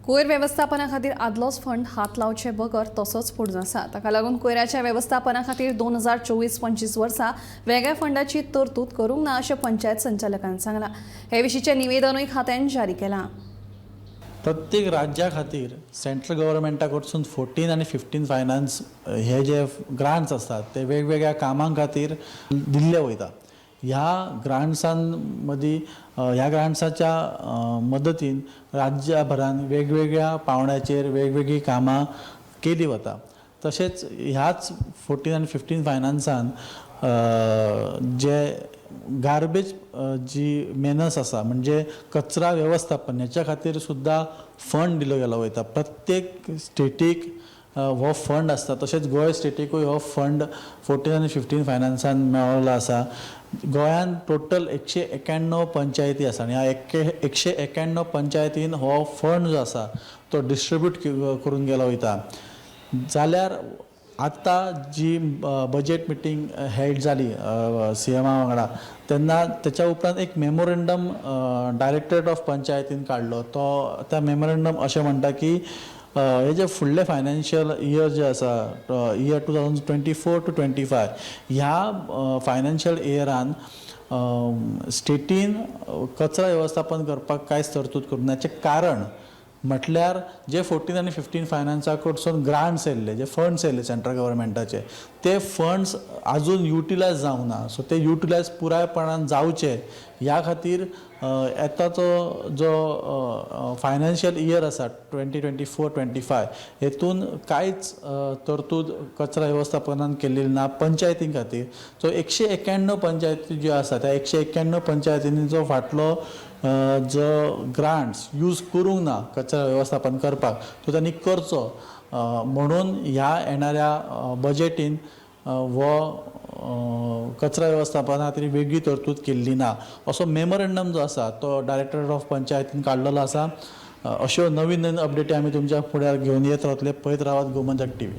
कोयर व्यवस्थापना खातीर आदलोच फंड हात लावचे बगर तसोच पुढे आसा। ताका लागून कोयराच्या व्यवस्थापना खातीर 2024-25 वर्सा वेगळ्या फंडाची तरतूद करूंक ना अशें पंचायत संचालकान सांगलां। हे विशींचें निवेदनूय खात्यान जारी केलां। प्रत्येक राज्या खातीर सेंट्रल गव्हर्मेंटा कडसून 14 आनी 15 फायनान्स हे जे ग्रांट्स असतात ते वेगवेगळ्या कामां खातीर दिल्ले वयता। ह्या ग्रांट्सां मदीं ह्या ग्रांट्साच्या मदतीन राज्यभरान वेगवेगळ्या पावंड्याचेर वेगवेगळी कामां केली वता। तशेंच ह्याच 14 आनी 15 फायनान्सान जे गार्बेज जी मेनस आसा म्हणजे कचरा व्यवस्थापन ह्याच्या खातीर सुद्दां फंड दिलो गेलो वयता। प्रत्येक स्टेटीक हो फंड आसता। तशेंच गोंय स्टेटीकूय हो फंड 14 आनी 15 फायनान्सान मेळिल्लो आसा। गोंयांत टोटल 191 पंचायती आसा आनी ह्या 191 पंचायतीन हो फंड जो आसा तो डिस्ट्रिब्यूट करून गेलो वयता। जाल्यार आतां जी बजेट मिटींग हेल्ड जाली CMA वांगडा तेन्ना त्याच्या उपरांत एक मेमोरेंडम डायरेक्टरेट ऑफ पंचायतीन काडलो। त्या मेमोरेंडम अशें म्हणटा की हे जे फुडले फायनान्शियल इयर जे आसा इयर 2024 to 25 ह्या फायनान्शियल इयरान स्टेटीन कचरा व्यवस्थापन करपाक कांयच तरतूद करूं नाचें कारण म्हटल्यार जे 14 आनी 15 फायनान्सा कडसून ग्रांट्स येयल्ले जे फंड्स येयल्ले सेंट्रल गव्हर्मेंटाचे ते फंड्स आजून युटिलायज जावंक ना। सो ते युटिलायज पुरायपणान जावचे ह्या खातीर येताचो जो फायनान्शियल इयर आसा 2024-25 हेतून कांयच तरतूद कचरा व्यवस्थापनान केल्ली ना पंचायतीं खातीर। सो 191 पंचायती ज्यो आसा त्या 191 पंचायतींनी जो फाटलो जो ग्रांट्स यूज करूंक ना कचरा व्यवस्थापन करपाक तो त्यांनी करचो म्हणून ह्या येणाऱ्या बजेटीन हो कचरा व्यवस्थापना खातीर वेगळी तरतूद केल्ली ना असो मेमोरेंडम जो आसा तो डायरेक्टरेट ऑफ पंचायतीन काडलेलो आसा। अश्यो नवीन नवीन अपडेटी आमी तुमच्या फुड्यार घेवन येत रावतले। पळयत रावात गोमंतक TV।